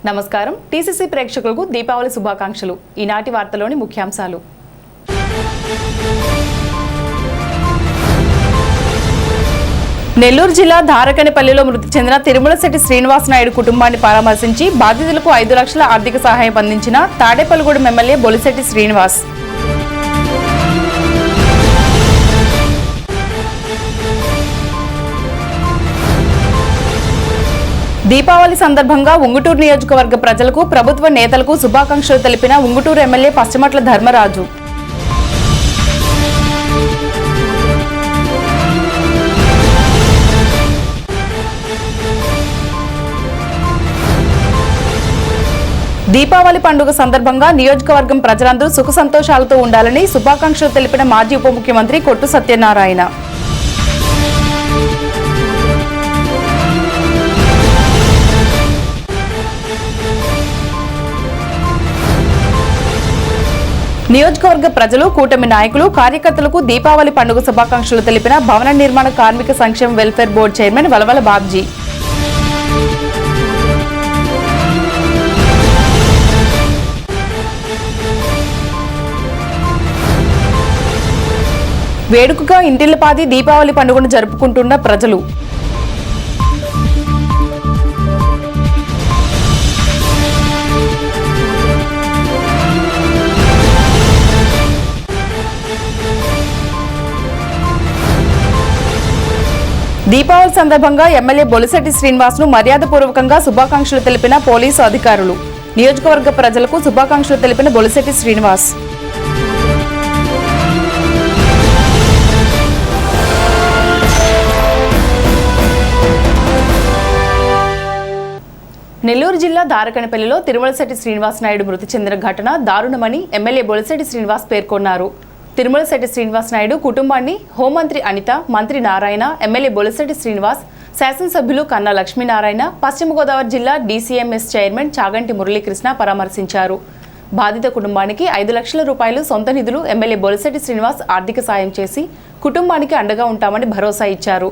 నమస్కారం. టీసీసీ ప్రేక్షకులకు దీపావళి శుభాకాంక్షలు. ఈనాటి వార్తలోని ముఖ్యాంశాలు. నెల్లూరు జిల్లా ధారకనిపల్లిలో మృతి చెందిన తిరుమలశెట్టి శ్రీనివాస్ నాయుడు కుటుంబాన్ని పరామర్శించి బాధితులకు 5 లక్షల ఆర్థిక సహాయం అందించిన తాడేపల్లిగూడెం ఎమ్మెల్యే బొలిశెట్టి శ్రీనివాస్. దీపావళి సందర్భంగా ఉంగుటూరు నియోజకవర్గ ప్రజలకు ప్రభుత్వ నేతలకు శుభాకాంక్షలు తెలిపిన ఉంగుటూరు ఎమ్మెల్యే పశ్చిమట్ల ధర్మరాజు. దీపావళి పండుగ సందర్భంగా నియోజకవర్గం ప్రజలందరూ సుఖ సంతోషాలతో ఉండాలని శుభాకాంక్షలు తెలిపిన మాజీ ఉప ముఖ్యమంత్రి కొట్టు సత్యనారాయణ. నియోజకవర్గ ప్రజలు, కూటమి నాయకులు, కార్యకర్తలకు దీపావళి పండుగ శుభాకాంక్షలు తెలిపిన భవన నిర్మాణ కార్మిక సంక్షేమ welfare board chairman Valavala Babji. వేడుకగా ఇంటిల్లిపాది దీపావళి పండుగను జరుపుకుంటున్న ప్రజలు. దీపావళి సందర్భంగా ఎమ్మెల్యే బొలిశెట్టి శ్రీనివాస్ ను మర్యాదపూర్వకంగా శుభాకాంక్షలు తెలిపిన పోలీసు అధికారులు. నియోజకవర్గ ప్రజలకు శుభాకాంక్షలు తెలిపిన బొలిశెట్టి శ్రీనివాస్. నెల్లూరు జిల్లా ధారకనిపల్లిలో తిరుమలశెట్టి శ్రీనివాస్ నాయుడు మృతి చెందిన ఘటన దారుణమని ఎమ్మెల్యే బొలిశెట్టి శ్రీనివాస్ పేర్కొన్నారు. తిరుమలశెట్టి శ్రీనివాస్ నాయుడు కుటుంబాన్ని హోంమంత్రి అనిత, మంత్రి నారాయణ, ఎమ్మెల్యే బొలిశెట్టి శ్రీనివాస్, శాసనసభ్యులు కన్నా లక్ష్మీనారాయణ, పశ్చిమ గోదావరి జిల్లా డీసీఎంఎస్ చైర్మన్ చాగంటి మురళీకృష్ణ పరామర్శించారు. బాధిత కుటుంబానికి 5 లక్షల రూపాయలు సొంత నిధులు ఎమ్మెల్యే బొలిశెట్టి శ్రీనివాస్ ఆర్థిక సాయం చేసి కుటుంబానికి అండగా ఉంటామని భరోసా ఇచ్చారు.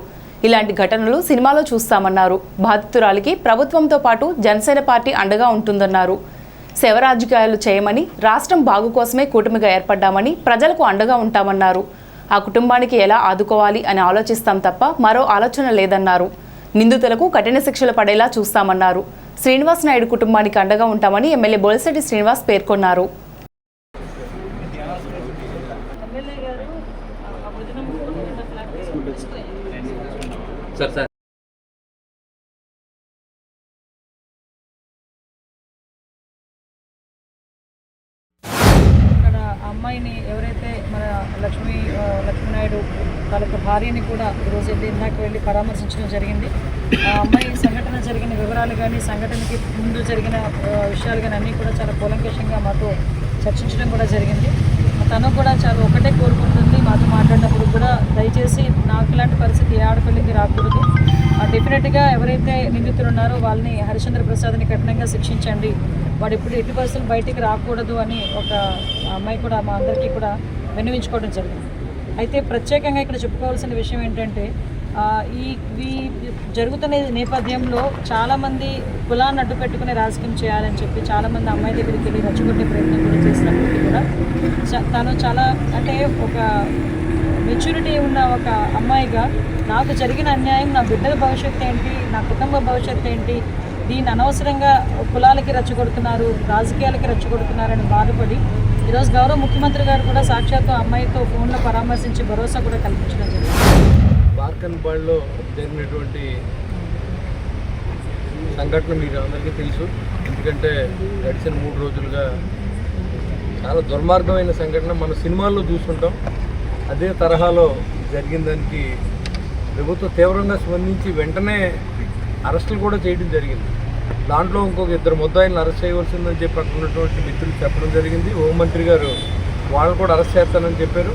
ఇలాంటి ఘటనలు సినిమాలో చూస్తామన్నారు. బాధితురాలికి ప్రభుత్వంతో పాటు జనసేన పార్టీ అండగా ఉంటుందన్నారు. శవ రాజకీయాలు చేయమని, రాష్ట్రం బాగు కోసమే కూటమిగా ఏర్పడ్డామని, ప్రజలకు అండగా ఉంటామన్నారు. ఆ కుటుంబానికి ఎలా ఆదుకోవాలి అని ఆలోచిస్తాం తప్ప మరో ఆలోచన లేదన్నారు. నిందితులకు కఠిన శిక్షలు పడేలా చూస్తామన్నారు. శ్రీనివాస్ నాయుడు కుటుంబానికి అండగా ఉంటామని ఎమ్మెల్యే బొలిశెట్టి శ్రీనివాస్ పేర్కొన్నారు. అమ్మాయిని ఎవరైతే మన లక్ష్మీనాయుడు వాళ్ళ భార్యని కూడా ఈరోజు ఇందాక వెళ్ళి పరామర్శించడం జరిగింది. ఆ అమ్మాయి సంఘటన జరిగిన వివరాలు కానీ, సంఘటనకి ముందు జరిగిన విషయాలు కానీ అన్నీ కూడా చాలా కూలంకషంగా మాతో చర్చించడం కూడా జరిగింది. తను కూడా చాలా ఒకటే కోరుకుంటుంది మాతో మాట్లాడినప్పుడు కూడా, దయచేసి నాకు ఇలాంటి పరిస్థితి ఏ ఆడపిల్లకి రాకూడదు. డెఫినెట్గా ఎవరైతే నిందితులు ఉన్నారో వాళ్ళని హరిశ్చంద్ర ప్రసాద్ని కఠినంగా శిక్షించండి, వాడు ఇప్పుడు ఎట్టి పరిస్థితులు బయటికి రాకూడదు అని ఒక అమ్మాయి కూడా మా అందరికీ కూడా విన్నవించుకోవడం జరిగింది. అయితే ప్రత్యేకంగా ఇక్కడ చెప్పుకోవాల్సిన విషయం ఏంటంటే, ఈ జరుగుతున్న నేపథ్యంలో చాలామంది కులాన్ని అడ్డు పెట్టుకుని రాజకీయం చేయాలని చెప్పి చాలామంది అమ్మాయి దగ్గరికి వెళ్ళి రెచ్చగొట్టే ప్రయత్నం కూడా చేసినప్పటికీ కూడా తను చాలా అంటే ఒక మెచ్యూరిటీ ఉన్న ఒక అమ్మాయిగా, నాకు జరిగిన అన్యాయం, నా బిడ్డల భవిష్యత్తు ఏంటి, నా కుటుంబ భవిష్యత్తు ఏంటి, దీన్ని అనవసరంగా కులాలకి రెచ్చగొడుతున్నారు, రాజకీయాలకి రెచ్చగొడుతున్నారని బాధపడి ఈరోజు గౌరవ ముఖ్యమంత్రి గారు కూడా సాక్షాత్తు అమ్మాయితో ఫోన్లో పరామర్శించి భరోసా కూడా కల్పించడం జరిగింది. ధారకనిపల్లిలో జరిగినటువంటి సంఘటన మీకు అందరికీ తెలుసు. ఎందుకంటే గడిచిన 3 రోజులుగా చాలా దుర్మార్గమైన సంఘటన మన సినిమాల్లో చూస్తుంటాం. అదే తరహాలో జరిగిన దానికి ప్రభుత్వం తీవ్రంగా స్పందించి వెంటనే అరెస్టులు కూడా చేయడం జరిగింది. దాంట్లో ఇంకొక 2 ముద్దాయిలను అరెస్ట్ చేయవలసిందని చెప్పి అక్కడ ఉన్నటువంటి మిత్రులు చెప్పడం జరిగింది. హోంమంత్రి గారు వాళ్ళు కూడా అరెస్ట్ చేస్తానని చెప్పారు.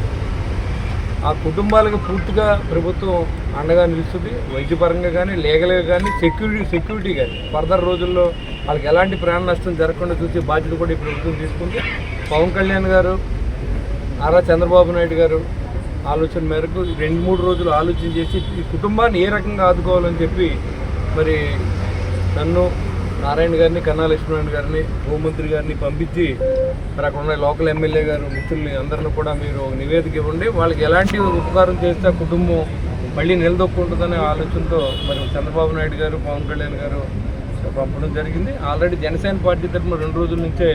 ఆ కుటుంబాలకు పూర్తిగా ప్రభుత్వం అండగా నిలుస్తుంది. వైద్యపరంగా కానీ, లీగల్గా కానీ, సెక్యూరిటీ కానీ ఫర్దర్ రోజుల్లో వాళ్ళకి ఎలాంటి ప్రాణ నష్టం జరగకుండా చూసే బాధ్యత కూడా ఈ ప్రభుత్వం తీసుకుంది. పవన్ కళ్యాణ్ గారు, నారా చంద్రబాబు నాయుడు గారు ఆలోచన మేరకు 2-3 రోజులు ఆలోచన చేసి ఈ కుటుంబాన్ని ఏ రకంగా ఆదుకోవాలని చెప్పి మరి నన్ను నారాయణ గారిని, కన్నా లక్ష్మీనారాయణ గారిని, హోంమంత్రి గారిని పంపించి మరి అక్కడ ఉన్న లోకల్ ఎమ్మెల్యే గారు మిత్రుల్ని అందరిని కూడా మీరు ఒక నివేదిక ఇవ్వండి. వాళ్ళకి ఎలాంటి ఉపకారం చేస్తే ఆ కుటుంబం మళ్ళీ నిలదొక్కుంటుందనే ఆలోచనతో మరి చంద్రబాబు నాయుడు గారు, పవన్ కళ్యాణ్ గారు పంపడం జరిగింది. ఆల్రెడీ జనసేన పార్టీ తరఫున 2 రోజుల నుంచే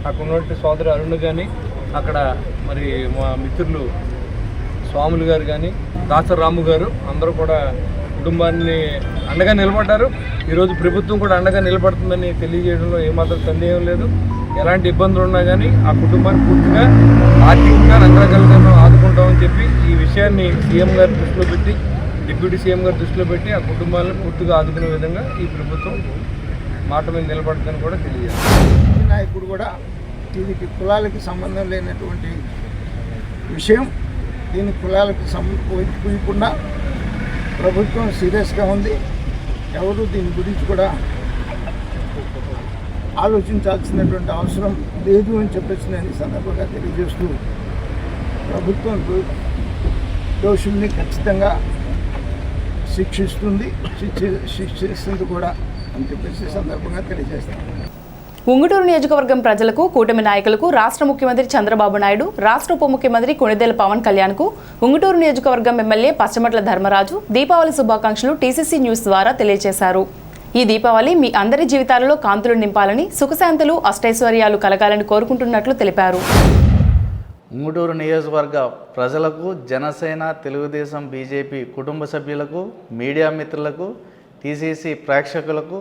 అక్కడ ఉన్నటువంటి సోదరు అరుణ్ కానీ, అక్కడ మరి మా మిత్రులు స్వాములు గారు కానీ, దాసరాము గారు అందరూ కూడా కుటుంబాన్ని అండగా నిలబడ్డారు. ఈరోజు ప్రభుత్వం కూడా అండగా నిలబడుతుందని తెలియజేయడంలో ఏమాత్రం సందేహం లేదు. ఎలాంటి ఇబ్బందులు ఉన్నా కానీ ఆ కుటుంబాన్ని పూర్తిగా ఆర్థికంగా రంగరకాలుగా ఆదుకుంటామని చెప్పి ఈ విషయాన్ని సీఎం గారి దృష్టిలో పెట్టి, డిప్యూటీ సీఎం గారి దృష్టిలో పెట్టి ఆ కుటుంబాలను పూర్తిగా ఆదుకునే విధంగా ఈ ప్రభుత్వం మాట మీద నిలబడుతుందని కూడా తెలియజేస్తారు. నాయకుడు కూడా దీనికి కులాలకి సంబంధం లేనటువంటి విషయం. దీని కులాలకు సంబంధించకుండా ప్రభుత్వం సీరియస్గా ఉంది. ఎవరు దీని గురించి కూడా ఆలోచించాల్సినటువంటి అవసరం లేదు అని చెప్పేసి నేను ఈ సందర్భంగా తెలియజేస్తూ ప్రభుత్వం దోషుల్ని ఖచ్చితంగా శిక్షిస్తుంది కూడా అని చెప్పేసి సందర్భంగా తెలియజేస్తాను. ఉంగుటూరు నియోజకవర్గం ప్రజలకు, కూటమి నాయకులకు, రాష్ట్ర ముఖ్యమంత్రి చంద్రబాబు నాయుడు, రాష్ట్ర ఉప ముఖ్యమంత్రి కొణిదెల పవన్ కళ్యాణ్కు ఉంగుటూరు నియోజకవర్గం ఎమ్మెల్యే పచ్చమట్ల ధర్మరాజు దీపావళి శుభాకాంక్షలు టీసీసీ న్యూస్ ద్వారా తెలియజేశారు. ఈ దీపావళి మీ అందరి జీవితాలలో కాంతులు నింపాలని, సుఖశాంతులు, అష్టైశ్వర్యాలు కలగాలని కోరుకుంటున్నట్లు తెలిపారు. ఉంగుటూరు నియోజకవర్గ ప్రజలకు, జనసేన, తెలుగుదేశం, బీజేపీ కుటుంబ సభ్యులకు, మీడియా మిత్రులకు, టీసీసీ ప్రేక్షకులకు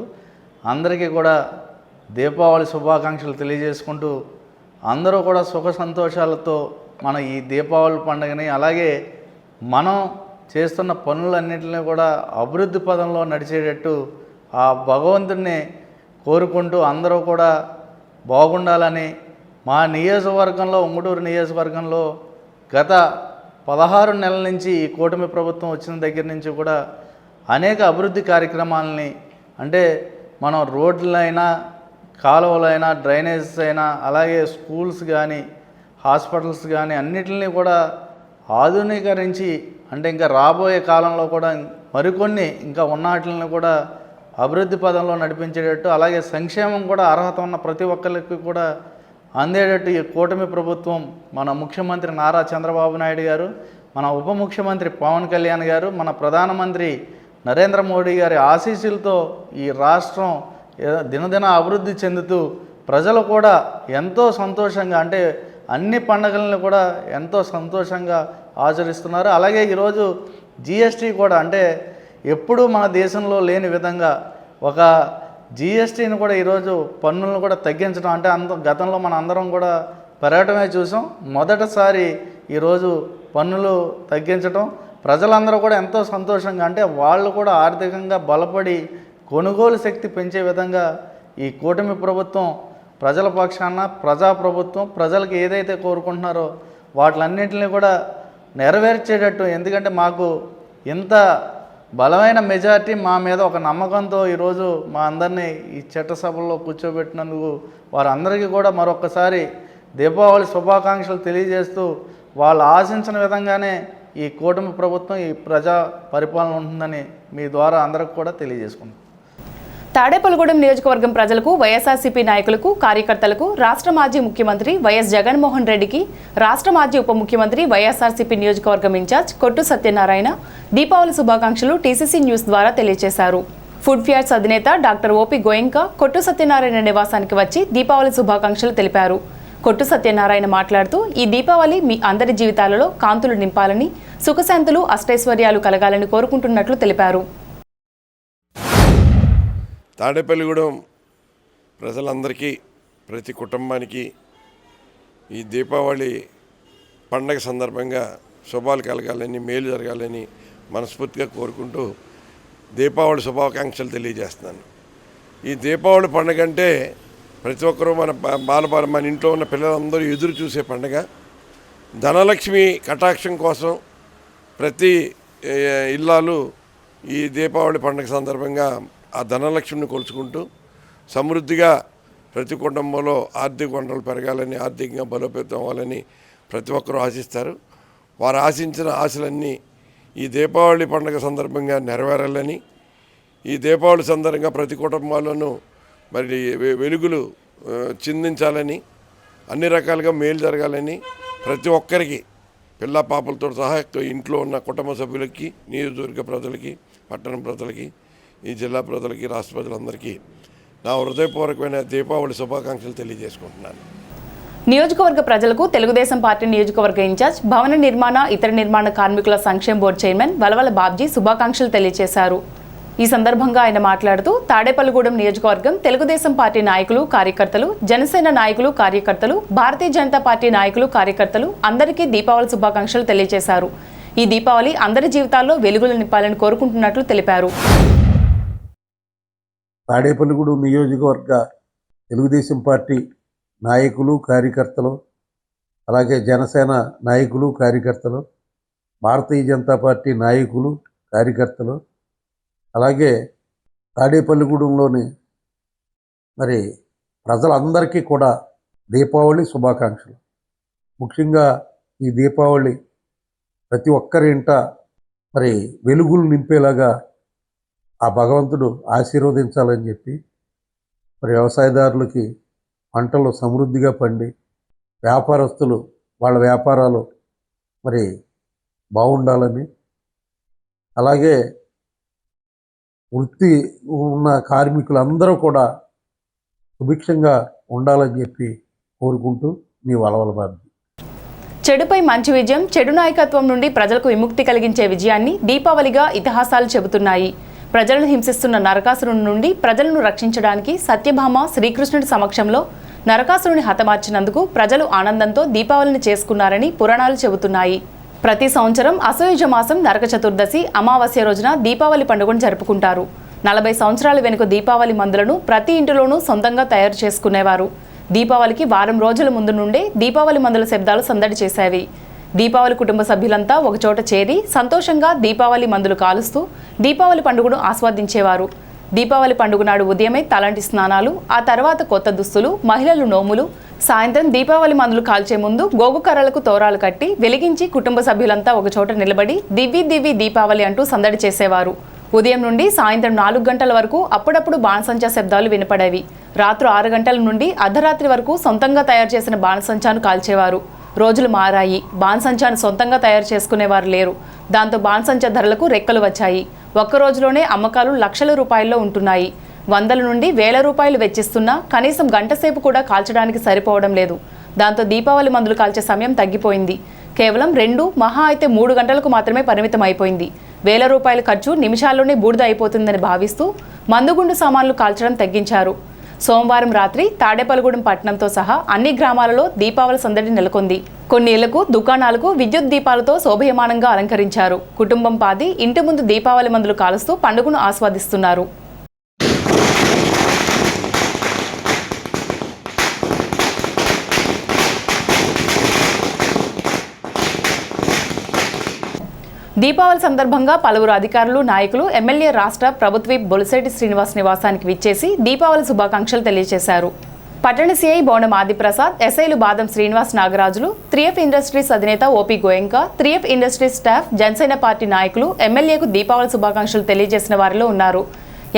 అందరికీ కూడా దీపావళి శుభాకాంక్షలు తెలియజేసుకుంటూ అందరూ కూడా సుఖ సంతోషాలతో మన ఈ దీపావళి పండుగని, అలాగే మనం చేస్తున్న పనులన్నింటినీ కూడా అభివృద్ధి పదంలో నడిచేటట్టు ఆ భగవంతుడిని కోరుకుంటూ అందరూ కూడా బాగుండాలని, మా నియోజకవర్గంలో, ఉంగుటూరు నియోజకవర్గంలో గత 16 నెలల నుంచి ఈ కూటమి ప్రభుత్వం వచ్చిన దగ్గర నుంచి కూడా అనేక అభివృద్ధి కార్యక్రమాలని, అంటే మనం రోడ్లైనా, కాలువలైనా, డ్రైనేజెస్ అయినా, అలాగే స్కూల్స్ కానీ, హాస్పిటల్స్ కానీ అన్నిటిని కూడా ఆధునీకరించి, అంటే ఇంకా రాబోయే కాలంలో కూడా మరికొన్ని ఇంకా ఉన్న వాటిని కూడా అభివృద్ధి పదంలో నడిపించేటట్టు, అలాగే సంక్షేమం కూడా అర్హత ఉన్న ప్రతి ఒక్కరికి కూడా అందేటట్టు ఈ కూటమి ప్రభుత్వం, మన ముఖ్యమంత్రి నారా చంద్రబాబు నాయుడు గారు, మన ఉప ముఖ్యమంత్రి పవన్ కళ్యాణ్ గారు, మన ప్రధానమంత్రి నరేంద్ర మోడీ గారి ఆశీస్సులతో ఈ రాష్ట్రం దినదిన అభివృద్ధి చెందుతూ ప్రజలు కూడా ఎంతో సంతోషంగా, అంటే అన్ని పండుగలను కూడా ఎంతో సంతోషంగా ఆచరిస్తున్నారు. అలాగే ఈరోజు జిఎస్టీ కూడా, అంటే ఎప్పుడూ మన దేశంలో లేని విధంగా ఒక జిఎస్టీని కూడా ఈరోజు పన్నులను కూడా తగ్గించడం, అంటే గతంలో మన అందరం కూడా పర్యటమే చూసాం. మొదటిసారి ఈరోజు పన్నులు తగ్గించడం ప్రజలందరూ కూడా ఎంతో సంతోషంగా, అంటే వాళ్ళు కూడా ఆర్థికంగా బలపడి కొనుగోలు శక్తి పెంచే విధంగా ఈ కూటమి ప్రభుత్వం ప్రజల పక్షాన, ప్రజాప్రభుత్వం ప్రజలకు ఏదైతే కోరుకుంటున్నారో వాటిలన్నింటినీ కూడా నెరవేర్చేటట్టు, ఎందుకంటే మాకు ఇంత బలమైన మెజారిటీ మా మీద ఒక నమ్మకంతో ఈరోజు మా అందరినీ ఈ చట్టసభల్లో కూర్చోబెట్టినందుకు వారందరికీ కూడా మరొకసారి దీపావళి శుభాకాంక్షలు తెలియజేస్తూ, వాళ్ళు ఆశించిన విధంగానే ఈ కూటమి ప్రభుత్వం, ఈ ప్రజా పరిపాలన ఉంటుందని మీ ద్వారా అందరికి కూడా తెలియజేసుకుంటాం. తాడేపల్లిగూడెం నియోజకవర్గం ప్రజలకు, వైఎస్ఆర్సీపీ నాయకులకు, కార్యకర్తలకు రాష్ట్ర మాజీ ముఖ్యమంత్రి వైఎస్ జగన్మోహన్ రెడ్డికి, రాష్ట్ర మాజీ ఉప ముఖ్యమంత్రి వైఎస్ఆర్సీపీ నియోజకవర్గం ఇన్ఛార్జ్ కొట్టు సత్యనారాయణ దీపావళి శుభాకాంక్షలు టీసీసీ న్యూస్ ద్వారా తెలియజేశారు. ఫుడ్ ఫేర్స్ అధినేత డాక్టర్ ఓపీ గోయంకా కొట్టు సత్యనారాయణ నివాసానికి వచ్చి దీపావళి శుభాకాంక్షలు తెలిపారు. కొట్టు సత్యనారాయణ మాట్లాడుతూ, ఈ దీపావళి మీ అందరి జీవితాలలో కాంతులు నింపాలని, సుఖశాంతులు, అష్టైశ్వర్యాలు కలగాలని కోరుకుంటున్నట్లు తెలిపారు. తాడేపల్లిగూడెం ప్రజలందరికీ, ప్రతి కుటుంబానికి ఈ దీపావళి పండగ సందర్భంగా శుభాలు కలగాలని, మేలు జరగాలని మనస్ఫూర్తిగా కోరుకుంటూ దీపావళి శుభాకాంక్షలు తెలియజేస్తున్నాను. ఈ దీపావళి పండుగ అంటే ప్రతి ఒక్కరూ మన ఇంట్లో ఉన్న పిల్లలందరూ ఎదురు చూసే పండుగ. ధనలక్ష్మి కటాక్షం కోసం ప్రతి ఇల్లాలు ఈ దీపావళి పండుగ సందర్భంగా ఆ ధనలక్ష్మిని కొలుచుకుంటూ సమృద్ధిగా ప్రతి కుటుంబంలో ఆర్థిక వనరులు పెరగాలని, ఆర్థికంగా బలోపేతం అవ్వాలని ప్రతి ఒక్కరూ ఆశిస్తారు. వారు ఆశించిన ఆశలన్నీ ఈ దీపావళి పండుగ సందర్భంగా నెరవేరాలని, ఈ దీపావళి సందర్భంగా ప్రతి కుటుంబాల్లోనూ మరి వెలుగులు చిందించాలని, అన్ని రకాలుగా మేలు జరగాలని ప్రతి ఒక్కరికి, పిల్ల పాపలతో సహా ఇంట్లో ఉన్న కుటుంబ సభ్యులకి, నియోజకవర్గ ప్రజలకి, పట్టణ ప్రజలకి, ఈ జిల్లా ప్రజలకి, రాష్ట్ర ప్రజలందరికీ నా హృదయపూర్వకమైన దీపావళి శుభాకాంక్షలు తెలియజేసుకుంటున్నాను. నియోజకవర్గ ప్రజలకు తెలుగుదేశం పార్టీ నియోజకవర్గ ఇన్ఛార్జ్, భవన నిర్మాణ, ఇతర నిర్మాణ కార్మికుల సంక్షేమ బోర్డు చైర్మన్ వలవల బాబ్జీ శుభాకాంక్షలు తెలియజేశారు. ఈ సందర్భంగా ఆయన మాట్లాడుతూ తాడేపల్లిగూడెం నియోజకవర్గం తెలుగుదేశం పార్టీ నాయకులు, కార్యకర్తలు, జనసేన నాయకులు, కార్యకర్తలు, భారతీయ జనతా పార్టీ నాయకులు, కార్యకర్తలు అందరికీ దీపావళి శుభాకాంక్షలు తెలియజేశారు. ఈ దీపావళి అందరి జీవితాల్లో వెలుగులు నింపాలని కోరుకుంటున్నట్లు తెలిపారు. తాడేపల్లిగూడెం నియోజకవర్గ తెలుగుదేశం పార్టీ నాయకులు, కార్యకర్తలు, అలాగే జనసేన నాయకులు, కార్యకర్తలు, భారతీయ జనతా పార్టీ నాయకులు, కార్యకర్తలు, అలాగే తాడేపల్లిగూడెంలోని మరి ప్రజలందరికీ కూడా దీపావళి శుభాకాంక్షలు. ముఖ్యంగా ఈ దీపావళి ప్రతి ఒక్కరి ఇంట మరి వెలుగులు నింపేలాగా ఆ భగవంతుడు ఆశీర్వదించాలని చెప్పి, మరి వ్యవసాయదారులకి పంటలు సమృద్ధిగా పండి, వ్యాపారస్తులు వాళ్ళ వ్యాపారాలు మరి బాగుండాలని, అలాగే వృత్తి ఉన్న కార్మికులందరూ కూడా సుభిక్షంగా ఉండాలని చెప్పి కోరుకుంటూ మీ వలవల బాబ్జీ. చెడుపై మంచి విజయం, చెడు నాయకత్వం నుండి ప్రజలకు విముక్తి కలిగించే విజయాన్ని దీపావళిగా ఇతిహాసాలు చెబుతున్నాయి. ప్రజలను హింసిస్తున్న నరకాసురుని నుండి ప్రజలను రక్షించడానికి సత్యభామ శ్రీకృష్ణుడి సమక్షంలో నరకాసురుని హతమార్చినందుకు ప్రజలు ఆనందంతో దీపావళిని చేసుకున్నారని పురాణాలు చెబుతున్నాయి. ప్రతి సంవత్సరం అసోయుజ మాసం నరక చతుర్దశి అమావాస్య రోజున దీపావళి పండుగను జరుపుకుంటారు. 40 సంవత్సరాల వెనుక దీపావళి మందులను ప్రతి ఇంటిలోనూ సొంతంగా తయారు చేసుకునేవారు. దీపావళికి వారం రోజుల ముందు నుండే దీపావళి మందుల శబ్దాలు సందడి చేసేవి. దీపావళి కుటుంబ సభ్యులంతా ఒకచోట చేరి సంతోషంగా దీపావళి మందులు కాలుస్తూ దీపావళి పండుగను ఆస్వాదించేవారు. దీపావళి పండుగ నాడు ఉదయమే తలంటి స్నానాలు, ఆ తర్వాత కొత్త దుస్తులు, మహిళలు నోములు, సాయంత్రం దీపావళి మందులు కాల్చే ముందు గోగు కర్రలకు తోరాలు కట్టి వెలిగించి కుటుంబ సభ్యులంతా ఒకచోట నిలబడి దివ్వి దివ్వి దీపావళి అంటూ సందడి చేసేవారు. ఉదయం నుండి సాయంత్రం 4 గంటల వరకు అప్పుడప్పుడు బాణసంచా శబ్దాలు వినపడేవి. రాత్రి 6 గంటల నుండి అర్ధరాత్రి వరకు సొంతంగా తయారు చేసిన బాణసంచాను కాల్చేవారు. రోజులు మారాయి. బాణసంచాను సొంతంగా తయారు చేసుకునేవారు లేరు. దాంతో బాణసంచా ధరలకు రెక్కలు వచ్చాయి. ఒక్క రోజులోనే అమ్మకాలు లక్షల రూపాయల్లో ఉంటున్నాయి. 100 నుండి 1000 రూపాయలు వెచ్చిస్తున్నా కనీసం గంట సేపు కూడా కాల్చడానికి సరిపోవడం లేదు. దాంతో దీపావళి మందులు కాల్చే సమయం తగ్గిపోయింది. కేవలం 2 మహా అయితే 3 గంటలకు మాత్రమే పరిమితం అయిపోయింది. 1000 రూపాయల ఖర్చు నిమిషాల్లోనే బూడిద అయిపోతుందని భావిస్తూ మందుగుండు సామాన్లు కాల్చడం తగ్గించారు. సోమవారం రాత్రి తాడేపల్లిగూడెం పట్టణంతో సహా అన్ని గ్రామాలలో దీపావళి సందడి నెలకొంది. కొన్ని ఇళ్లకు, దుకాణాలకు విద్యుత్ దీపాలతో శోభయమానంగా అలంకరించారు. కుటుంబం పాది ఇంటి ముందు దీపావళి మందులు కాలుస్తూ పండుగను ఆస్వాదిస్తున్నారు. దీపావళి సందర్భంగా పలువురు అధికారులు, నాయకులు, ఎమ్మెల్యే, రాష్ట్ర ప్రభుత్వ బొలిశెట్టి శ్రీనివాస్ నివాసానికి విచ్చేసి దీపావళి శుభాకాంక్షలు తెలియజేశారు. పట్టణ సిఐ బోనం ఆదిప్రసాద్, ఎస్ఐలు బాదం శ్రీనివాస్, నాగరాజులు, 3F ఇండస్ట్రీస్ అధినేత OP Goenka, 3F industries staff, Janasena party నాయకులు ఎమ్మెల్యేకు దీపావళి శుభాకాంక్షలు తెలియజేసిన వారిలో ఉన్నారు.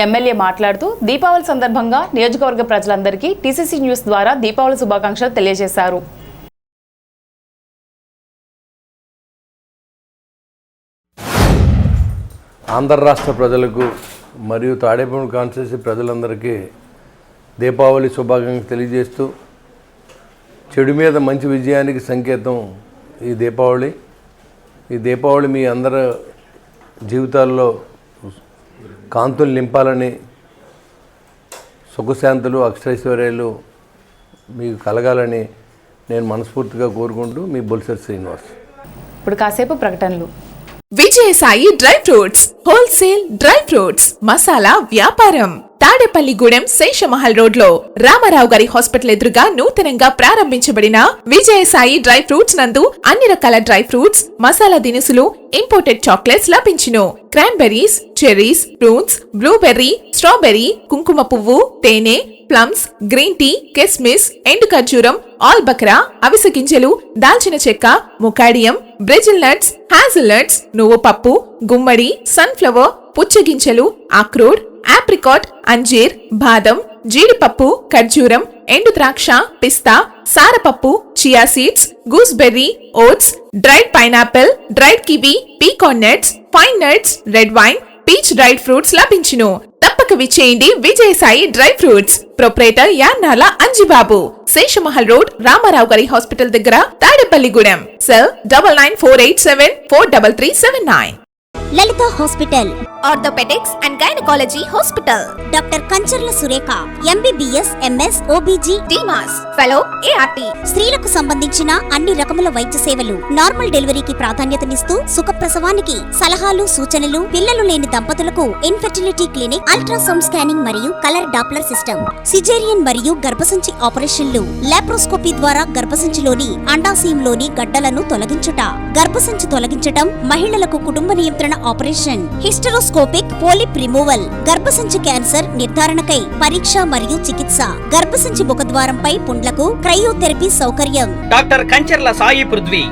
ఎమ్మెల్యే మాట్లాడుతూ దీపావళి సందర్భంగా నియోజకవర్గ ప్రజలందరికీ టీసీసీ న్యూస్ ద్వారా దీపావళి శుభాకాంక్షలు తెలియజేశారు. ఆంధ్ర రాష్ట్ర ప్రజలకు మరియు తాడేపల్లి కాన్స్టిట్యూన్సీ ప్రజలందరికీ దీపావళి శుభాకాంక్షలు తెలియజేస్తూ, చెడు మీద మంచి విజయానికి సంకేతం ఈ దీపావళి. ఈ దీపావళి మీ అందరి జీవితాల్లో కాంతులు నింపాలని, సుఖశాంతులు, అక్షరైశ్వర్యాలు మీకు కలగాలని నేను మనస్ఫూర్తిగా కోరుకుంటూ మీ బొలిశెట్టి శ్రీనివాస్. ఇప్పుడు కాసేపు ప్రకటనలు. Vijayasai dry fruits wholesale dry fruits masala వ్యాపారం తాడేపల్లిగూడెం శేషమహల్ రోడ్ లో రామారావు గారి హాస్పిటల్ ఎదురుగా నూతనంగా ప్రారంభించబడిన విజయసాయి డ్రై ఫ్రూట్స్ నందు అన్ని రకాల డ్రై ఫ్రూట్స్, మసాలా దినుసులు, ఇంపోర్టెడ్ చాక్లెట్స్ లభించును. Cranberries, cherries, prunes, blueberry, strawberry, కుంకుమ పువ్వు, తేనె, ప్లమ్స్, గ్రీన్ టీ, కిస్మిస్, ఎండు ఖర్జూరం, ఆల్ బక్రా, అవిసె గింజలు, దాల్చిన చెక్క, ముకాడియం, బ్రెజిల్ నట్స్, హ్యాజిల్ నట్స్, నువ్వు పప్పు, గుమ్మడి, సన్ఫ్లవర్, పుచ్చగింజలు, అక్రోడ్, ఆప్రికాట్, అంజీర్, బాదం, జీడిపప్పు, ఖర్జూరం, ఎండు ద్రాక్ష, పిస్తా, సారపప్పు, chia seeds, gooseberry, oats, dried pineapple, dried kiwi, pecan nuts, pine nuts, red wine, peach dried fruits లభించును. తప్పక విచ్చేయండి Vijayasai dry fruits. Proprietor Yarnala Anjibabu, Seshamahal road, Ramarao గారి హాస్పిటల్ దగ్గర, Tadepalligudem. Cell 9948743379. Lalitha hospital, orthopaedics and gynaecology hospital. Doctor Kancharla Surekha, MBBS, MS, OBG, డిమాస్ fellow, ART. స్త్రీలకు సంబంధించిన అన్ని రకముల వైద్య సేవలు. నార్మల్ డెలివరీకి ప్రాధాన్యతనిస్తూ సుఖప్రసవానికి సలహాలు, సూచనలు. పిల్లలు లేని దంపతులకు ఇన్ఫెర్టిలిటీ క్లినిక్, అల్ట్రాసౌండ్ స్కానింగ్ మరియు కలర్ డాప్లర్ సిస్టమ్, సిజేరియన్ మరియు గర్భసంచి ఆపరేషన్లు, లాప్రోస్కోపీ ద్వారా గర్భసంచిలోని అండాశయంలోని గడ్డలను తొలగించుట, గర్భసంచి తొలగించటం, మహిళలకు కుటుంబ నియంత్రణ ఆపరేషన్, హిస్టరోస్కోపిక్ పోలిప్ రిమూవల్, గర్భసంచి క్యాన్సర్ నిర్ధారణకై పరీక్ష మరియు చికిత్స, గర్భసంచి ముఖద్వారంపై పుండ్లకు క్రయోథెరపీ సౌకర్యం. Doctor Kancharla Sai Prithvi,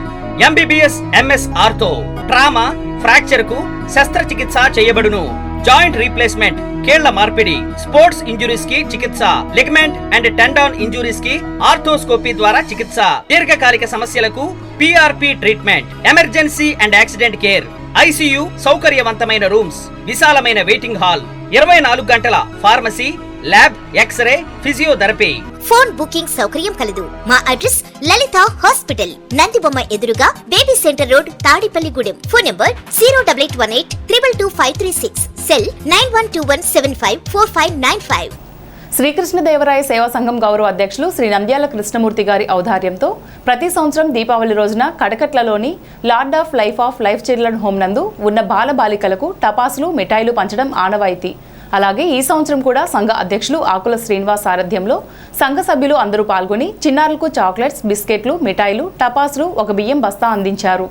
MBBS, MS ortho, trauma, fracture కు శస్త్రచికిత్స చేయబడును. జాయింట్ రీప్లేస్మెంట్, కీళ్ల మార్పిడి, స్పోర్ట్స్ ఇంజురీస్ కి చికిత్స, లిగమెంట్ అండ్ టెండాన్ ఇంజురీస్ కి ఆర్థోస్కోపీ ద్వారా చికిత్స, దీర్ఘకాలిక సమస్యలకు PRP treatment, emergency and accident care, ICU సౌకర్యవంతమైన రూమ్స్, విశాలమైన వెయిటింగ్ హాల్, 24 గంటల pharmacy, lab, x-ray, physiotherapy. Phone booking సౌకర్యం కలదు. మా అడ్రస్ లలిత హాస్పిటల్, నందిబొమ్మ ఎదురుగా, baby center road, Tadepalligudem. Phone number 08818222536. Cell 9121754595. Srikrishnadevaraya సేవా సంఘం గౌరవ అధ్యక్షులు శ్రీ నంద్యాల కృష్ణమూర్తి గారి ఔదార్యంతో ప్రతి సంవత్సరం దీపావళి రోజున కడకట్లలోని lord of life children home నందు ఉన్న బాలబాలికలకు టపాసులు, మిఠాయిలు పంచడం ఆనవాయితీ. అలాగే ఈ సంవత్సరం కూడా సంఘ అధ్యక్షులు ఆకుల శ్రీనివాస్ సారథ్యంలో సంఘ సభ్యులు అందరూ పాల్గొని చిన్నారులకు చాక్లెట్స్, బిస్కెట్లు, మిఠాయిలు, టపాసులు, ఒక బియ్యం బస్తా అందించారు.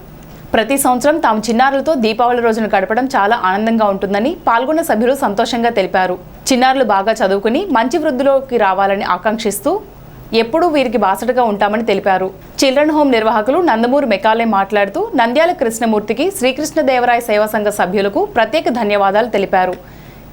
ప్రతి సంవత్సరం తాము చిన్నారులతో దీపావళి రోజున గడపడం చాలా ఆనందంగా ఉంటుందని పాల్గొన్న సభ్యులు సంతోషంగా తెలిపారు. చిన్నారులు బాగా చదువుకుని మంచి వృద్ధిలోకి రావాలని ఆకాంక్షిస్తూ ఎప్పుడూ వీరికి బాసటగా ఉంటామని తెలిపారు. చిల్డ్రన్ హోమ్ నిర్వాహకులు నందమూరి మెకాలే మాట్లాడుతూ నంద్యాల కృష్ణమూర్తికి శ్రీకృష్ణదేవరాయ సేవా సంఘ సభ్యులకు ప్రత్యేక ధన్యవాదాలు తెలిపారు.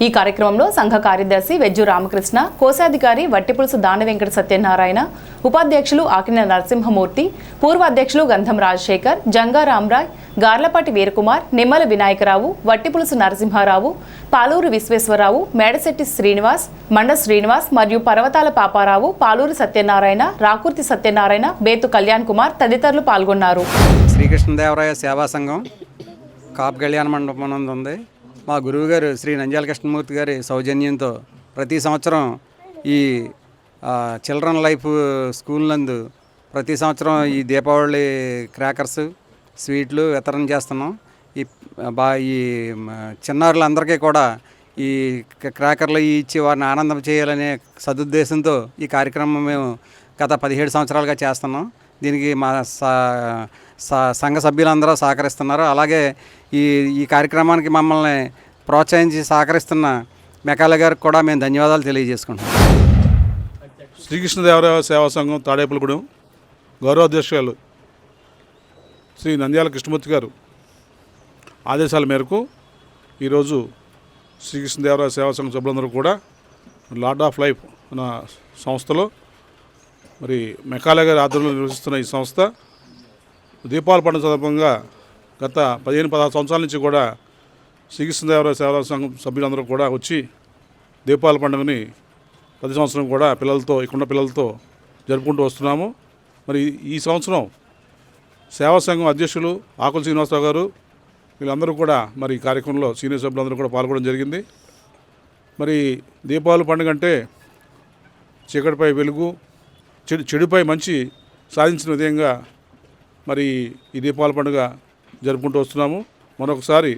ఈ కార్యక్రమంలో సంఘ కార్యదర్శి వెజ్జు రామకృష్ణ, కోశాధికారి వట్టిపులుసు దాన వెంకట సత్యనారాయణ, ఉపాధ్యక్షులు ఆకిన నరసింహమూర్తి, పూర్వ అధ్యక్షులు గంధం రాజశేఖర్, జంగా రామరాయ్, గార్లపాటి వీరకుమార్, నిమ్మల వినాయకరావు, వట్టిపులుసు నరసింహారావు, పాలూరు విశ్వేశ్వరరావు, మేడశెట్టి శ్రీనివాస్, మండ శ్రీనివాస్ మరియు పర్వతాల పాపారావు, పాలూరు సత్యనారాయణ, రాకుర్తి సత్యనారాయణ, బేతు కళ్యాణ్ కుమార్ తదితరులు పాల్గొన్నారు. శ్రీకృష్ణదేవరాయ సేవా సంఘం కాపు కళ్యాణ మండపం నందు ఉంది. మా గురువు గారు శ్రీ నంద్యాల కృష్ణమూర్తి గారి సౌజన్యంతో ప్రతి సంవత్సరం ఈ చిల్డ్రన్ లైఫ్ స్కూల్ నందు ప్రతి సంవత్సరం ఈ దీపావళి క్రాకర్స్, స్వీట్లు వితరణ చేస్తున్నాం. ఈ చిన్నారులందరికీ కూడా ఈ క్రాకర్లు ఇచ్చి వారిని ఆనందం చేయాలనే సదుద్దేశంతో ఈ కార్యక్రమం మేము గత 17 సంవత్సరాలుగా చేస్తున్నాం. దీనికి మా సంఘ సభ్యులందరూ సహకరిస్తున్నారు. అలాగే ఈ కార్యక్రమానికి మమ్మల్ని ప్రోత్సహించి సహకరిస్తున్న మెకాలే గారికి కూడా మేము ధన్యవాదాలు తెలియజేసుకుంటున్నాం. శ్రీకృష్ణదేవరాయ సేవా సంఘం తాడేపల్లిగూడెం గౌరవ అధ్యక్షులు శ్రీ నంద్యాల కృష్ణమూర్తి గారు ఆదేశాల మేరకు ఈరోజు శ్రీకృష్ణదేవరాయ సేవా సంఘం సభ్యులందరూ కూడా లార్డ్ ఆఫ్ లైఫ్ అన్న సంస్థలో మరి మెకాలే గారి ఆధ్వర్యంలో నిర్వహిస్తున్న ఈ సంస్థ దీపావళి పండుగ సందర్భంగా గత 15-16 సంవత్సరాల నుంచి కూడా శ్రీకృష్ణదేవరాయ సేవా సంఘం సభ్యులందరూ కూడా వచ్చి దీపావళి పండుగని ప్రతి సంవత్సరం కూడా ఇక్కడున్న పిల్లలతో జరుపుకుంటూ వస్తున్నాము. మరి ఈ సంవత్సరం సేవా సంఘం అధ్యక్షులు ఆకుల శ్రీనివాసరావు గారు వీళ్ళందరూ కూడా మరి ఈ కార్యక్రమంలో సీనియర్ సభ్యులందరూ కూడా పాల్గొనడం జరిగింది. మరి దీపావళి పండుగ అంటే చీకటిపై వెలుగు, చెడుపై మంచి సాధించిన విధంగా మరి ఈ దీపావళి పండుగ జరుపుకుంటూ వస్తున్నాము. మరొకసారి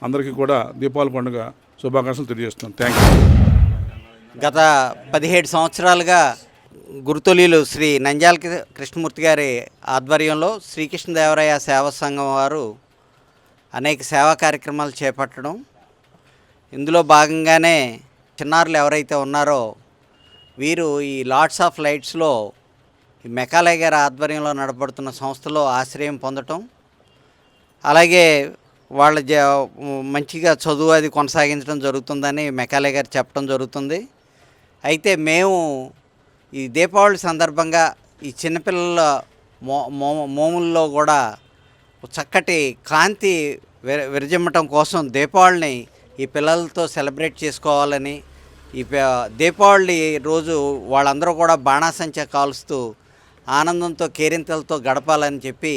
అందరికీ కూడా దీపావళి పండుగ శుభాకాంక్షలు తెలియజేస్తున్నాం. Thank you. గత 17 సంవత్సరాలుగా గురుతులీలు శ్రీ నంద్యాల కృష్ణమూర్తి గారి ఆధ్వర్యంలో శ్రీకృష్ణదేవరాయ సేవా సంఘం వారు అనేక సేవా కార్యక్రమాలు చేపట్టడం, ఇందులో భాగంగానే చిన్నారులు ఎవరైతే ఉన్నారో వీరు ఈ లార్డ్స్ ఆఫ్ లైట్స్లో ఈ మెకాలే గారి ఆధ్వర్యంలో నడపడుతున్న సంస్థలో ఆశ్రయం పొందటం, అలాగే వాళ్ళ మంచిగా చదువు అది కొనసాగించడం జరుగుతుందని మెకాలే గారు చెప్పడం జరుగుతుంది. అయితే మేము ఈ దీపావళి సందర్భంగా ఈ చిన్నపిల్లల మోముల్లో కూడా చక్కటి కాంతి విరజిమ్మటం కోసం దీపావళిని ఈ పిల్లలతో సెలబ్రేట్ చేసుకోవాలని, ఈ దీపావళి రోజు వాళ్ళందరూ కూడా బాణాసంచా కాలుస్తూ ఆనందంతో కేరింతలతో గడపాలని చెప్పి,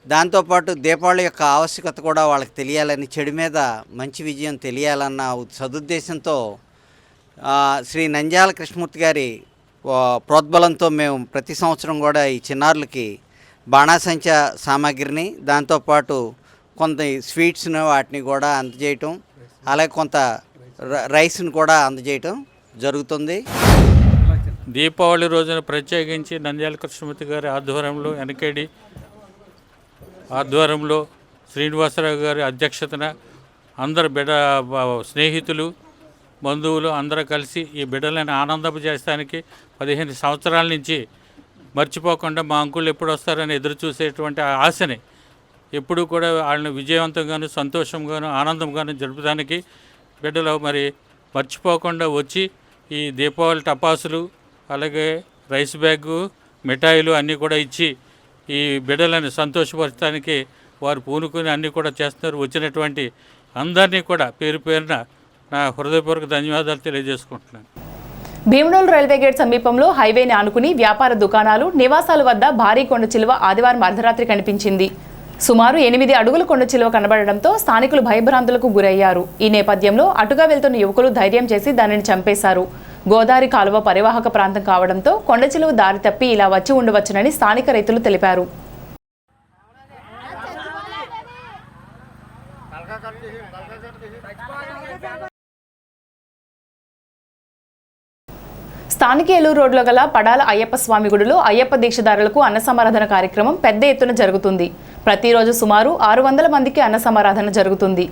దాంతోపాటు దీపావళి యొక్క ఆవశ్యకత కూడా వాళ్ళకి తెలియాలని, చెడు మీద మంచి విజయం తెలియాలన్న సదుద్దేశంతో శ్రీ నంద్యాల కృష్ణమూర్తి గారి ప్రోద్బలంతో మేము ప్రతి సంవత్సరం కూడా ఈ చిన్నారులకి బాణాసంచా సామాగ్రిని, దాంతోపాటు కొంత స్వీట్స్ను వాటిని కూడా అందజేయటం, అలాగే కొంత రైస్ను కూడా అందజేయటం జరుగుతుంది. దీపావళి రోజున ప్రత్యేకించి నంద్యాల కృష్ణమూర్తి గారి ఆధ్వర్యంలో, ఎన్కేడి ఆధ్వర్యంలో, శ్రీనివాసరావు గారి అధ్యక్షతన అందరు స్నేహితులు, బంధువులు అందరూ కలిసి ఈ బిడ్డలను ఆనందపజేయడానికి 15 సంవత్సరాల నుంచి మర్చిపోకుండా మా అంకుళ్ళు ఎప్పుడు వస్తారని ఎదురు చూసేటువంటి ఆశని ఎప్పుడు కూడా వాళ్ళని విజయవంతంగాను, సంతోషంగాను, ఆనందంగాను జరపడానికి బిడ్డలు మరి మర్చిపోకుండా వచ్చి ఈ దీపావళి టపాసులు, అలాగే రైస్ బ్యాగు, మిఠాయిలు అన్నీ కూడా ఇచ్చి ఈ బిడ్డలను సంతోషపరచడానికి వారు పూనుకొని అన్నీ కూడా చేస్తున్నారు. వచ్చినటువంటి అందరినీ కూడా పేరు పేరున నా హృదయపూర్వక ధన్యవాదాలు తెలియజేసుకుంటున్నాను. భీమడోలు రైల్వే గేట్ సమీపంలో హైవేని ఆనుకుని వ్యాపార దుకాణాలు, నివాసాల వద్ద భారీ కొండ చిలువ ఆదివారం అర్ధరాత్రి కనిపించింది. సుమారు 8 అడుగుల కొండ చిలువ కనబడడంతో స్థానికులు భయభ్రాంతులకు గురయ్యారు. ఈ నేపథ్యంలో అటుగా వెళ్తున్న యువకులు ధైర్యం చేసి దానిని చంపేశారు. గోదావరి కాలువ పరివాహక ప్రాంతం కావడంతో కొండ చిలువ దారి తప్పి ఇలా వచ్చి ఉండవచ్చునని స్థానిక రైతులు తెలిపారు. స్థానిక ఏలూరు రోడ్లో గల పడాల అయ్యప్ప స్వామి గుడిలో అయ్యప్ప దీక్షదారులకు అన్న సమారాధన కార్యక్రమం పెద్ద ఎత్తున జరుగుతుంది. ప్రతిరోజు సుమారు 600 మందికి అన్న సమారాధన జరుగుతుంది.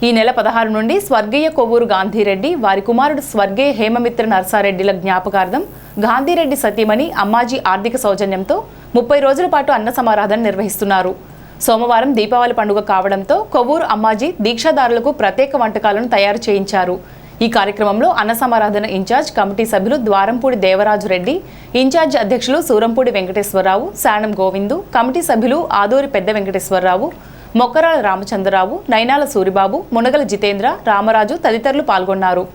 ఈ నెల 16 నుండి స్వర్గీయ కొవ్వూరు గాంధీరెడ్డి, వారి కుమారుడు స్వర్గీయ హేమమిత్ర నర్సారెడ్డిల జ్ఞాపకార్థం గాంధీరెడ్డి సతీమణి అమ్మాజీ ఆర్థిక సౌజన్యంతో 30 రోజుల పాటు అన్న సమారాధన నిర్వహిస్తున్నారు. సోమవారం దీపావళి పండుగ కావడంతో కొవ్వూరు అమ్మాజీ దీక్షాదారులకు ప్రత్యేక వంటకాలను తయారు చేయించారు. ఈ కార్యక్రమంలో అన్న సమారాధన ఇన్ఛార్జ్ కమిటీ సభ్యులు ద్వారంపూడి దేవరాజు రెడ్డి, ఇన్ఛార్జ్ అధ్యక్షులు సూరంపూడి వెంకటేశ్వరరావు, శానం గోవిందు, కమిటీ సభ్యులు ఆదూరి పెద్ద వెంకటేశ్వరరావు, మొక్కరాల రామచంద్రరావు, నైనాల సూరిబాబు, మునగల జితేంద్ర, రామరాజు తదితరులు పాల్గొన్నారు.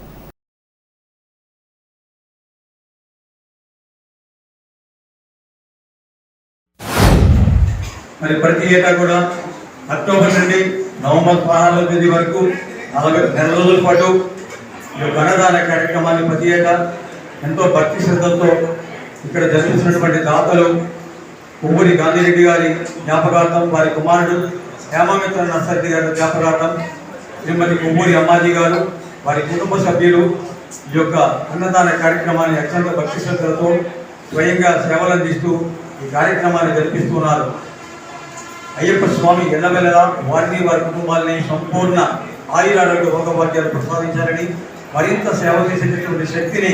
మరి ప్రతి ఏటా కూడా అక్టోబర్ నుండి నవంబర్ 16వ తేదీ వరకు 40 రోజుల పాటు ఈ అన్నదాన కార్యక్రమాన్ని ప్రతి ఏటా ఎంతో భక్తి శ్రద్ధలతో ఇక్కడ జరుగుతున్నటువంటి దాతలు కొవ్వూరి గాంధీరెడ్డి గారి జ్ఞాపకార్థం, వారి కుమారుడు హేమమిత్ర నర్సారెడ్డి గారి జ్ఞాపకార్థం, శ్రీమతి కొవ్వూరి అమ్మాజీ గారు, వారి కుటుంబ సభ్యులు ఈ యొక్క అన్నదాన కార్యక్రమాన్ని అత్యంత భక్తి శ్రద్ధలతో స్వయంగా సేవలు అందిస్తూ ఈ కార్యక్రమాన్ని జరిపిస్తున్నారు. అయ్యప్ప స్వామి ఎల్లవెల్లలా వారిని, వారి కుటుంబాలని సంపూర్ణ ఆయురారోగ్య భోగభాగ్యాలు ప్రసాదించాలని, మరింత సేవ చేసేటటువంటి శక్తిని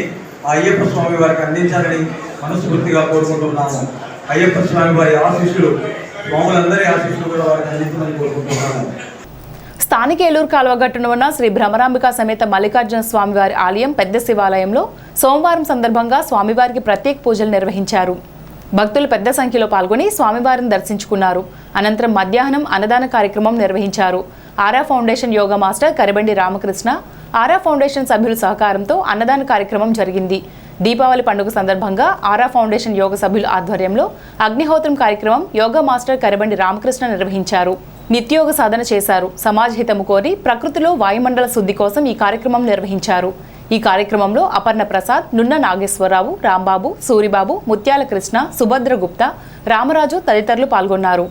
ఆ అయ్యప్ప స్వామి వారికి అందించాలని మనస్ఫూర్తిగా కోరుకుంటున్నాము. అయ్యప్ప స్వామి వారి ఆశీస్సులు, స్వాములందరి ఆశీస్సులు కూడా వారికి అందించాలని కోరుకుంటున్నాము. స్థానిక ఏలూరు కాలువగట్టున ఉన్న శ్రీ భ్రమరాంబిక సమేత మల్లికార్జున స్వామివారి ఆలయం పెద్ద శివాలయంలో సోమవారం సందర్భంగా స్వామివారికి ప్రత్యేక పూజలు నిర్వహించారు. భక్తులు పెద్ద సంఖ్యలో పాల్గొని స్వామివారిని దర్శించుకున్నారు. అనంతరం మధ్యాహ్నం అన్నదాన కార్యక్రమం నిర్వహించారు. ఆరా ఫౌండేషన్ యోగా మాస్టర్ కరిబండి రామకృష్ణ, ఆరా ఫౌండేషన్ సభ్యుల సహకారంతో అన్నదాన కార్యక్రమం జరిగింది. దీపావళి పండుగ సందర్భంగా ఆరా ఫౌండేషన్ యోగ సభ్యుల ఆధ్వర్యంలో అగ్నిహోత్రం కార్యక్రమం యోగా మాస్టర్ కరిబండి రామకృష్ణ నిర్వహించారు. నిత్యోగ సాధన చేశారు. సమాజ హితము కోరి ప్రకృతిలో వాయుమండల శుద్ధి కోసం ఈ కార్యక్రమం నిర్వహించారు. ఈ కార్యక్రమంలో అపర్ణ ప్రసాద్, నున్న నాగేశ్వరరావు, రాంబాబు, సూరిబాబు, ముత్యాల కృష్ణ, సుభద్ర గుప్తా, రామరాజు తదితరులు పాల్గొన్నారు.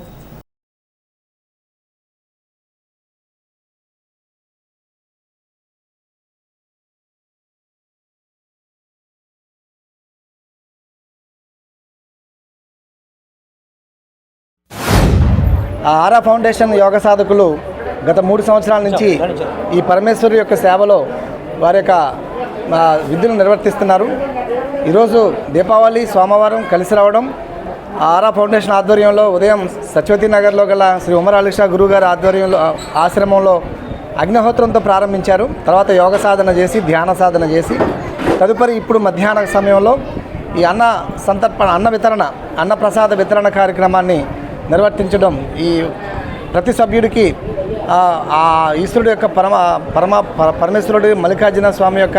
ఆరా ఫౌండేషన్ యోగ సాధకులు గత 3 సంవత్సరాల నుంచి ఈ పరమేశ్వరి యొక్క సేవలో వారి యొక్క విధులు నిర్వర్తిస్తున్నారు. ఈరోజు దీపావళి సోమవారం కలిసి రావడం, ఆరా ఫౌండేషన్ ఆధ్వర్యంలో ఉదయం సత్యవతి నగర్లో గల శ్రీ ఉమరాలిషా గురువు గారి ఆధ్వర్యంలో ఆశ్రమంలో అగ్నిహోత్రంతో ప్రారంభించారు. తర్వాత యోగ సాధన చేసి, ధ్యాన సాధన చేసి తదుపరి ఇప్పుడు మధ్యాహ్న సమయంలో ఈ అన్న ప్రసాద వితరణ కార్యక్రమాన్ని నిర్వర్తించడం ఈ ప్రతి సభ్యుడికి ఆ ఈశ్వరుడు యొక్క పరమేశ్వరుడు మల్లికార్జున స్వామి యొక్క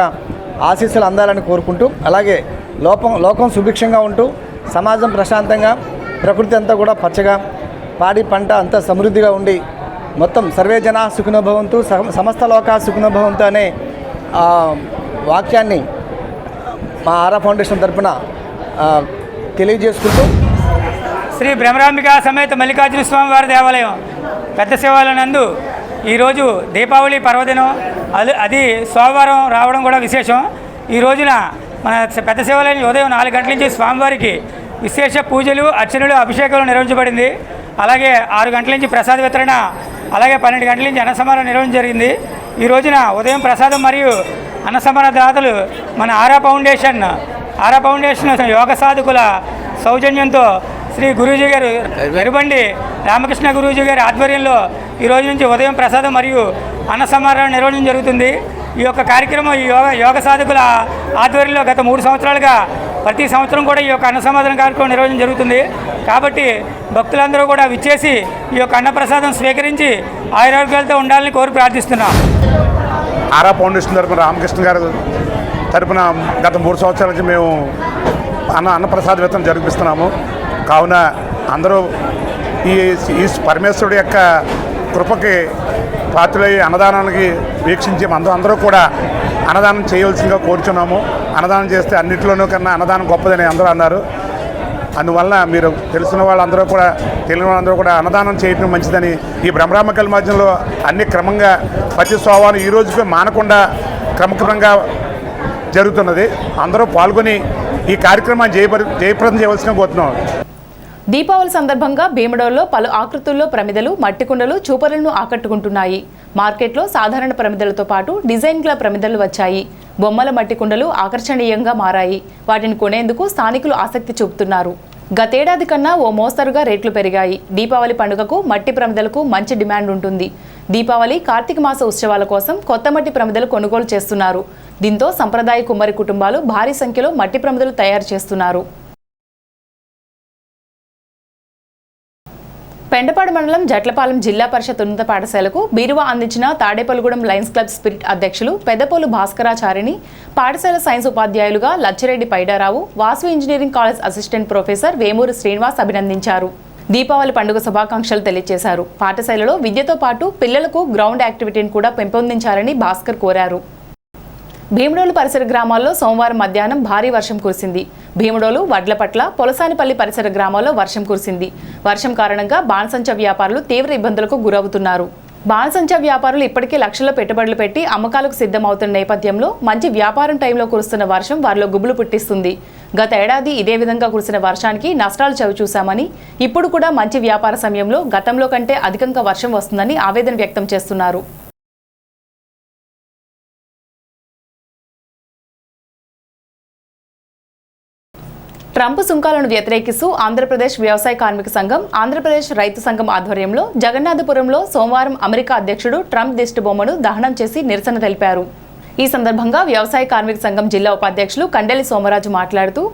ఆశీస్సులు అందాలని కోరుకుంటూ, అలాగే లోకం సుభిక్షంగా ఉంటూ సమాజం ప్రశాంతంగా, ప్రకృతి అంతా కూడా పచ్చగా, పాడి పంట అంతా సమృద్ధిగా ఉండి మొత్తం సర్వే జనా సుఖినో భవంతు సమస్త లోకా సుఖినో భవంతు అనే వాక్యాన్ని మా ఆరా ఫౌండేషన్ తరఫున తెలియజేసుకుంటూ, శ్రీ బ్రహ్మరాంబిక సమేత మల్లికార్జున స్వామి వారి దేవాలయం పెద్ద శివాలయం నందు ఈరోజు దీపావళి పర్వదినం, అది సోమవారం రావడం కూడా విశేషం. ఈ రోజున మన పెద్ద శివాలయం ఉదయం 4 గంటల నుంచి స్వామివారికి విశేష పూజలు, అర్చనలు, అభిషేకాలు నిర్వహించబడింది. అలాగే 6 గంటల నుంచి ప్రసాద వితరణ, అలాగే 12 గంటల నుంచి అన్న సమారాధన నిర్వహించడం జరిగింది. ఈ రోజున ఉదయం ప్రసాదం మరియు అన్న సమారాధన దాతలు మన ఆరా ఫౌండేషన్ యోగ సాధకుల సౌజన్యంతో శ్రీ గురూజీ గారు వెరుబండి రామకృష్ణ గురూజీ గారి ఆధ్వర్యంలో ఈ రోజు నుంచి ఉదయం ప్రసాదం మరియు అన్న సమారాధన నిర్వహించడం జరుగుతుంది. ఈ యొక్క కార్యక్రమం ఈ యోగ సాధకుల ఆధ్వర్యంలో గత 3 సంవత్సరాలుగా ప్రతి సంవత్సరం కూడా ఈ యొక్క అన్న సమాధాన కార్యక్రమం నిర్వహించడం జరుగుతుంది. కాబట్టి భక్తులందరూ కూడా విచ్చేసి ఈ యొక్క అన్నప్రసాదం స్వీకరించి ఆయురారోగ్యాలతో ఉండాలని కోరి ప్రార్థిస్తున్నాం. ఆరా ఫౌండేషన్ తరపున రామకృష్ణ గారు తరపున గత 3 సంవత్సరాల నుంచి మేము అన్నప్రసాద వితరణ జరిపిస్తున్నాము. కావున అందరూ ఈ పరమేశ్వరుడు యొక్క కృపకి పాత్రలై అన్నదానానికి వీక్షించి అందరూ కూడా అన్నదానం చేయవలసిందిగా కోరుచున్నాము. అన్నదానం చేస్తే అన్నింటిలోనూ కన్నా అన్నదానం గొప్పదని అందరూ అన్నారు. అందువల్ల మీరు తెలిసిన వాళ్ళందరూ కూడా తెలియని వాళ్ళందరూ కూడా అన్నదానం చేయడం మంచిదని ఈ బ్రహ్మరాంబిక మధ్యలో అన్ని క్రమంగా ప్రతి సోమవారం ఈ రోజుపై మానకుండా క్రమక్రమంగా జరుగుతున్నది. అందరూ పాల్గొని ఈ కార్యక్రమాన్ని జయప్రదం చేయవలసిన కోరుతున్నాం. దీపావళి సందర్భంగా భీమడోల్లో పలు ఆకృతుల్లో ప్రమిదలు, మట్టి కుండలు చూపరులను ఆకట్టుకుంటున్నాయి. మార్కెట్లో సాధారణ ప్రమిదలతో పాటు డిజైన్ గల ప్రమిదలు వచ్చాయి. బొమ్మల మట్టి కుండలు ఆకర్షణీయంగా మారాయి. వాటిని కొనేందుకు స్థానికులు ఆసక్తి చూపుతున్నారు. గతేడాది కన్నా ఓ మోస్తరుగా రేట్లు పెరిగాయి. దీపావళి పండుగకు మట్టి ప్రమిదలకు మంచి డిమాండ్ ఉంటుంది. దీపావళి, కార్తీక మాస ఉత్సవాల కోసం కొత్త మట్టి ప్రమిదలు కొనుగోలు చేస్తున్నారు. దీంతో సంప్రదాయ కుమ్మరి కుటుంబాలు భారీ సంఖ్యలో మట్టి ప్రమిదలు తయారు చేస్తున్నారు. పెండపాడు మండలం జట్లపాలెం జిల్లా పరిషత్ ఉన్నత పాఠశాలకు బీరువా అందించిన తాడేపల్లిగూడెం లయన్స్ క్లబ్ స్పిరిట్ అధ్యక్షులు పెద్దపోలు భాస్కరాచారిని పాఠశాల సైన్స్ ఉపాధ్యాయులుగా Lachireddy Paidarao, Vasu engineering college assistant professor Vemuru Srinivas అభినందించారు. దీపావళి పండుగ శుభాకాంక్షలు తెలియజేశారు. పాఠశాలలో విద్యతో పాటు పిల్లలకు గ్రౌండ్ యాక్టివిటీని కూడా పెంపొందించాలని భాస్కర్ కోరారు. భీమడోలు పరిసర గ్రామాల్లో సోమవారం మధ్యాహ్నం భారీ వర్షం కురిసింది. భీమడోలు, వడ్లపట్ల, పొలసానిపల్లి పరిసర గ్రామాల్లో వర్షం కురిసింది. వర్షం కారణంగా బాణసంచ వ్యాపారులు తీవ్ర ఇబ్బందులకు గురవుతున్నారు. బాణసంచ వ్యాపారులు ఇప్పటికే లక్షల్లో పెట్టుబడులు పెట్టి అమ్మకాలకు సిద్ధమవుతున్న నేపథ్యంలో మంచి వ్యాపారం టైంలో కురుస్తున్న వర్షం వారిలో గుబులు పుట్టిస్తుంది. గత ఏడాది ఇదే విధంగా కురిసిన వర్షానికి నష్టాలు చవిచూశామని, ఇప్పుడు కూడా మంచి వ్యాపార సమయంలో గతంలో కంటే అధికంగా వర్షం వస్తుందని ఆవేదన వ్యక్తం చేస్తున్నారు. ట్రంప్ సుంకాలను వ్యతిరేకిస్తూ ఆంధ్రప్రదేశ్ వ్యవసాయ కార్మిక సంఘం, ఆంధ్రప్రదేశ్ రైతు సంఘం ఆధ్వర్యంలో జగన్నాథపురంలో సోమవారం అమెరికా అధ్యక్షుడు ట్రంప్ దిష్టి బొమ్మను దహనం చేసి నిరసన తెలిపారు. ఈ సందర్భంగా వ్యవసాయ కార్మిక సంఘం జిల్లా ఉపాధ్యక్షులు కండెలి సోమరాజు మాట్లాడుతూ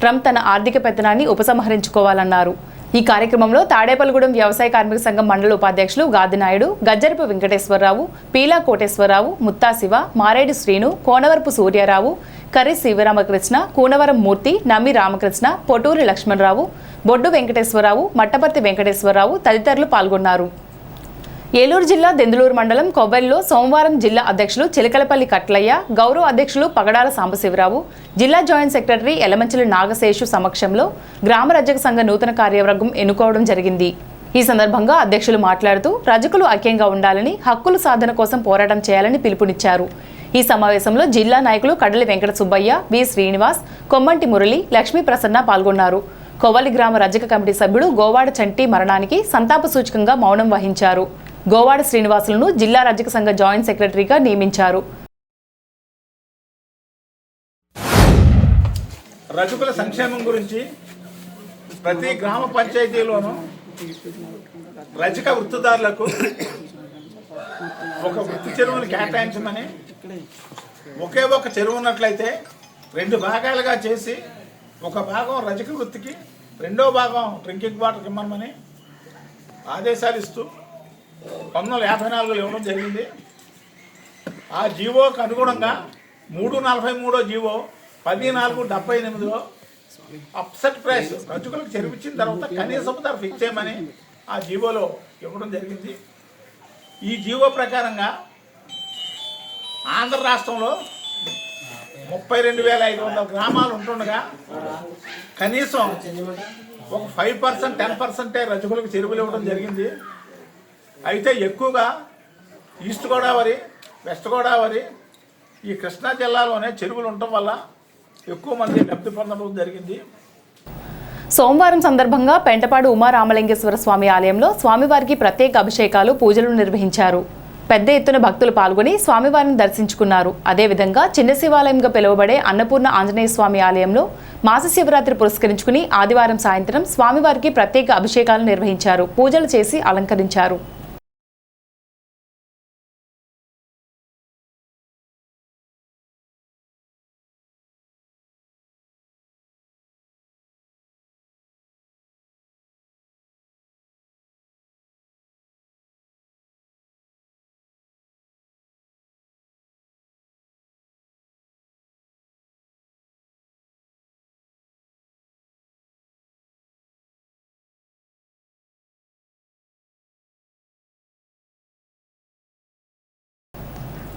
ట్రంప్ తన ఆర్థిక పెత్తనాన్ని ఉపసంహరించుకోవాలన్నారు. ఈ కార్యక్రమంలో తాడేపల్లిగూడెం వ్యవసాయ కార్మిక సంఘం మండల ఉపాధ్యక్షులు గాదినాయుడు, గజ్జరపు వెంకటేశ్వరరావు, పీలా కోటేశ్వరరావు, ముత్తా శివ, మారేడు శ్రీను, కోనవరపు సూర్యారావు, కర్రి శివరామకృష్ణ, కూనవరం మూర్తి, నమ్మి రామకృష్ణ, పొటూరి లక్ష్మణరావు, బొడ్డు వెంకటేశ్వరరావు, మట్టపర్తి వెంకటేశ్వరరావు తదితరులు పాల్గొన్నారు. ఏలూరు జిల్లా దెందులూరు మండలం కొవ్వెల్లో సోమవారం జిల్లా అధ్యక్షులు చిలకలపల్లి కట్లయ్య, గౌరవ అధ్యక్షులు పగడాల సాంబశివరావు, జిల్లా జాయింట్ సెక్రటరీ ఎలమంచిలి నాగశేషు సమక్షంలో గ్రామ రజక సంఘ నూతన కార్యవర్గం ఎన్నుకోవడం జరిగింది. ఈ సందర్భంగా అధ్యక్షులు మాట్లాడుతూ రజకులు ఐక్యంగా ఉండాలని, హక్కుల సాధన కోసం పోరాటం చేయాలని పిలుపునిచ్చారు. ఈ సమావేశంలో జిల్లా నాయకులు కడలి వెంకట సుబ్బయ్య, వి శ్రీనివాస్, కొమ్మంటి మురళి, లక్ష్మీ ప్రసన్న పాల్గొన్నారు. కొవ్వలి గ్రామ రజక కమిటీ సభ్యుడు గోవాడ చంటి మరణానికి సంతాప సూచకంగా మౌనం వహించారు. గోవాడ శ్రీనివాసులను జిల్లా రజక సంఘ జాయింట్ సెక్రటరీగా నియమించారు. రజకుల సంక్షేమం గురించి ప్రతి గ్రామ పంచాయతీలోనూ రజక వృత్తిదారులకు ఒక వృత్తి చెరువును కేటాయించమని, ఒకే ఒక చెరువు ఉన్నట్లయితే 2 భాగాలుగా చేసి ఒక భాగం రజక వృత్తికి, రెండో భాగం డ్రింకింగ్ వాటర్కి ఇమ్మని ఆదేశాలు ఇస్తూ 1954లో ఇవ్వడం జరిగింది. ఆ జీవోకి అనుగుణంగా 343 జీవో 14/4/78లో అప్సెట్ ప్రైస్ రజకులకు చెరిపించిన తర్వాత కనీసపు ధర ఫిక్స్ చేయమని ఆ జీవోలో ఇవ్వడం జరిగింది. ఈ జీవో ప్రకారంగా ఆంధ్ర రాష్ట్రంలో 32,500 గ్రామాలు ఉంటుండగా కనీసం ఒక 5%, 10% రజకులకు చెరువులు ఇవ్వడం జరిగింది. అయితే ఎక్కువగా ఈస్ట్ గోదావరి, వెస్ట్ గోదావరి, ఈ కృష్ణా జిల్లాలోనే చెరువులు ఉండటం వల్ల ఎక్కువ మంది లబ్ధి పొందడం జరిగింది. సోమవారం సందర్భంగా పెంటపాడు ఉమారామలింగేశ్వర స్వామి ఆలయంలో స్వామివారికి ప్రత్యేక అభిషేకాలు, పూజలు నిర్వహించారు. పెద్ద ఎత్తున భక్తులు పాల్గొని స్వామివారిని దర్శించుకున్నారు. అదేవిధంగా చిన్న శివాలయంగా పిలువబడే అన్నపూర్ణ ఆంజనేయ స్వామి ఆలయంలో మాస శివరాత్రి పురస్కరించుకుని ఆదివారం సాయంత్రం స్వామివారికి ప్రత్యేక అభిషేకాలు నిర్వహించారు. పూజలు చేసి అలంకరించారు.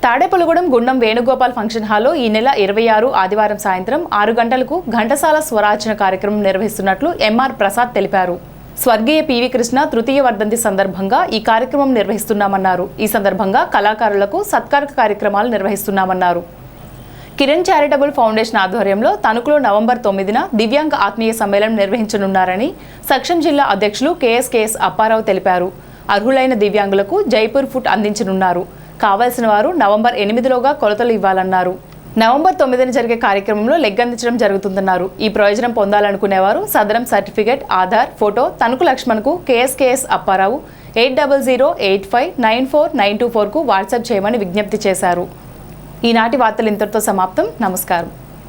తాడేపల్లిగూడెం గుండం వేణుగోపాల్ ఫంక్షన్ హాల్లో ఈ నెల 26 ఆదివారం సాయంత్రం 6 గంటలకు ఘంటసాల స్వరార్చన కార్యక్రమం నిర్వహిస్తున్నట్లు ఎంఆర్ ప్రసాద్ తెలిపారు. స్వర్గీయ పివి కృష్ణ తృతీయ వర్ధంతి సందర్భంగా ఈ కార్యక్రమం నిర్వహిస్తున్నామన్నారు. ఈ సందర్భంగా కళాకారులకు సత్కార కార్యక్రమాలు నిర్వహిస్తున్నామన్నారు. కిరణ్ చారిటబుల్ ఫౌండేషన్ ఆధ్వర్యంలో తణుకులో నవంబర్ 9న దివ్యాంగ ఆత్మీయ సమ్మేళనం నిర్వహించనున్నారని సక్షం జిల్లా అధ్యక్షులు కేఎస్ అప్పారావు తెలిపారు. అర్హులైన దివ్యాంగులకు జైపూర్ ఫుడ్ అందించనున్నారు. కావాల్సిన వారు నవంబర్ 8లోగా కొలతలు ఇవ్వాలన్నారు. నవంబర్ 9న జరిగే కార్యక్రమంలో లెగ్ అందించడం జరుగుతుందన్నారు. ఈ ప్రయోజనం పొందాలనుకునేవారు సదరం సర్టిఫికేట్, ఆధార్, ఫోటో తణుకు లక్ష్మణ్కు కేఎస్ అప్పారావు 8008594924కు వాట్సాప్ చేయమని విజ్ఞప్తి చేశారు. ఈనాటి వార్తలు ఇంతటితో సమాప్తం. నమస్కారం.